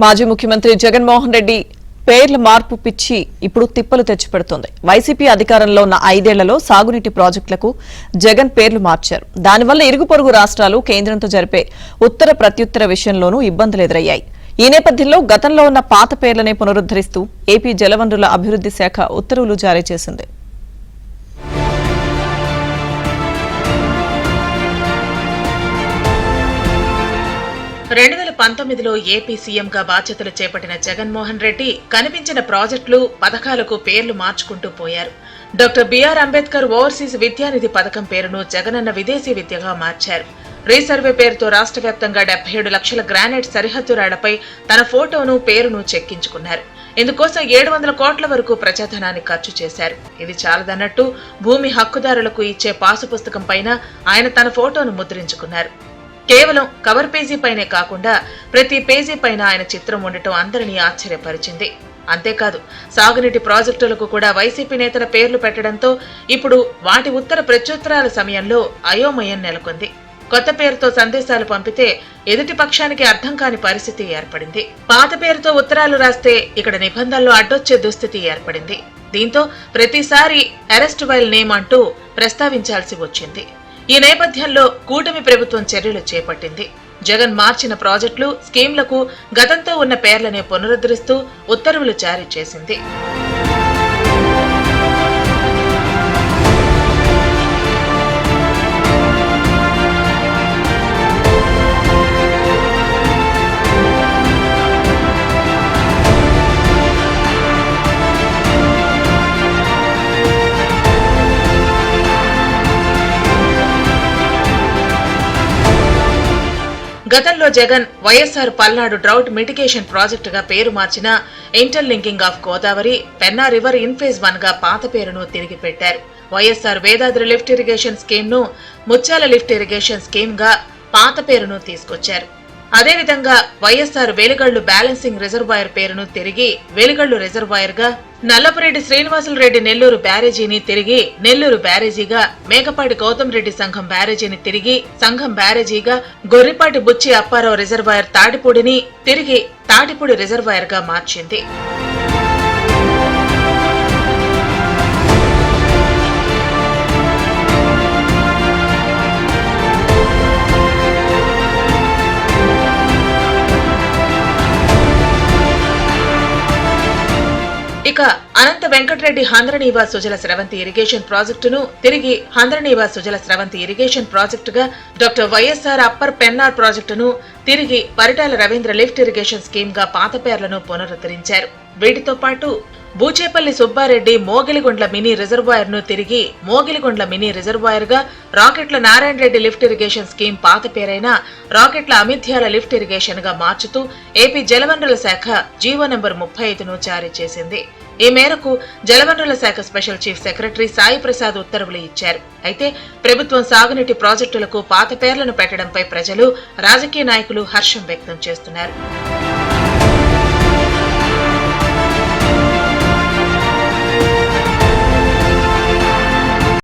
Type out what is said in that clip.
మాజీ ముఖ్యమంత్రి జగన్మోహన్ రెడ్డి పేర్ల మార్పు పిచ్చి ఇప్పుడు తిప్పలు తెచ్చిపెడుతోంది. వైసీపీ అధికారంలో ఉన్న 5 ఏళ్లలో సాగునీటి ప్రాజెక్టులకు జగన్ పేర్లు మార్చారు. దానివల్ల ఇరుగు పొరుగు రాష్ట్రాలు కేంద్రంతో జరిపే ఉత్తర ప్రత్యుత్తర విషయంలోనూ ఇబ్బందులు ఎదురయ్యాయి. ఈ నేపథ్యంలో గతంలో ఉన్న పాత పేర్లనే పునరుద్దరిస్తూ ఏపీ జలవనరుల అభివృద్ధి శాఖ ఉత్తర్వులు జారీ చేసింది. 2019లో ఏపీ సీఎంగా బాధ్యతలు చేపట్టిన జగన్మోహన్ రెడ్డి కనిపించిన ప్రాజెక్టులు, పథకాలకు పేర్లు మార్చుకుంటూ పోయారు. డాక్టర్ బిఆర్ అంబేద్కర్ ఓవర్సీస్ విద్యానిధి పథకం పేరును జగనన్న విదేశీ విద్యగా మార్చారు. రీసర్వే పేరుతో రాష్ట్ర వ్యాప్తంగా 77 లక్షల గ్రానైట్ సరిహద్దు రాళ్లపై తన ఫోటోను, పేరును చెక్కించుకున్నారు. ఇందుకోసం 700 కోట్ల వరకు ప్రజాధనాన్ని ఖర్చు చేశారు. ఇది చాలదన్నట్టు భూమి హక్కుదారులకు ఇచ్చే పాసు పుస్తకం పైన ఆయన తన ఫోటోను ముద్రించుకున్నారు. కేవలం కవర్ పేజీ పైనే కాకుండా ప్రతి పేజీ పైన ఆయన చిత్రం ఉండటం అందరినీ ఆశ్చర్యపరిచింది. అంతేకాదు, సాగునీటి ప్రాజెక్టులకు కూడా వైసీపీ నేతల పేర్లు పెట్టడంతో ఇప్పుడు వాటి ఉత్తర ప్రత్యుత్తరాల సమయంలో అయోమయం నెలకొంది. కొత్త పేరుతో సందేశాలు పంపితే ఎదుటి పక్షానికి అర్థం కాని పరిస్థితి ఏర్పడింది. పాత పేరుతో ఉత్తరాలు రాస్తే ఇక్కడ నిబంధనలు అడ్డొచ్చే దుస్థితి ఏర్పడింది. దీంతో ప్రతిసారి అరెస్ట్ వైల్ నేమ్ అంటూ ప్రస్తావించాల్సి వచ్చింది. ఈ నేపథ్యంలో కూటమి ప్రభుత్వం చర్యలు చేపట్టింది. జగన్ మార్చిన ప్రాజెక్టులు, స్కీంలకు గతంతో ఉన్న పేర్లనే పునరుద్ధరిస్తూ ఉత్తర్వులు జారీ చేసింది. గతంలో జగన్ వైఎస్ఆర్ పల్నాడు డ్రౌట్ మిటిగేషన్ ప్రాజెక్టుగా పేరు మార్చిన interlinking of Godavari, Penna river in phase 1 గా పాత పేరును తిరిగి పెట్టారు. YSR Vedadri lift irrigation scheme ను ముత్యాల లిఫ్ట్ ఇరిగేషన్ స్కీమ్ గా పాత పేరును తీసుకొచ్చారు. అదేవిధంగా వైఎస్ఆర్ వెలిగళ్లు బ్యాలెన్సింగ్ రిజర్వాయర్ పేరును తిరిగి వెలిగళ్లు రిజర్వాయర్ గా, నల్లపురెడ్డి శ్రీనివాసులరెడ్డి నెల్లూరు బ్యారేజీని తిరిగి నెల్లూరు బ్యారేజీగా, మేకపాటి గౌతమ్ రెడ్డి సంఘం బ్యారేజీని తిరిగి సంఘం బ్యారేజీగా, గొర్రిపాటి బుచ్చి అప్పారావు రిజర్వాయర్ తాటిపూడిని తిరిగి తాటిపూడి రిజర్వాయర్ గా మార్చింది. ఇక అనంత వెంకటరెడ్డి హంద్రనీవా సుజల స్రవంతి ఇరిగేషన్ ప్రాజెక్టును తిరిగి హంద్రనీవా సుజల స్రవంతి ఇరిగేషన్ ప్రాజెక్టుగా, డాక్టర్ వైఎస్ఆర్ అప్పర్ పెన్నార్ ప్రాజెక్టును తిరిగి Paritala Ravindra lift irrigation scheme గా పాత పేర్లను పునరుద్ధరించారు. వీటితో పాటు బూచేపల్లి సుబ్బారెడ్డి మోగిలిగుండ్ల మినీ రిజర్వాయర్ ను తిరిగి మోగిలిగుండ్ల మినీ రిజర్వాయర్ గా, Raketla Narayana Reddy lift irrigation scheme పాత పేరైన రాకెట్ల అమిథ్యాల లిఫ్ట్ ఇరిగేషన్ గా మార్చుతూ ఏపీ జలవనరుల శాఖ జీవో నంబర్ 35ను జారీ చేసింది. ఈ మేరకు జలవనరుల శాఖ special chief secretary Sai Prasad ఉత్తర్వులు ఇచ్చారు. అయితే ప్రభుత్వం సాగునీటి ప్రాజెక్టులకు పాత పేర్లను పెట్టడంపై ప్రజలు, రాజకీయ నాయకులు హర్షం వ్యక్తం చేస్తున్నారు.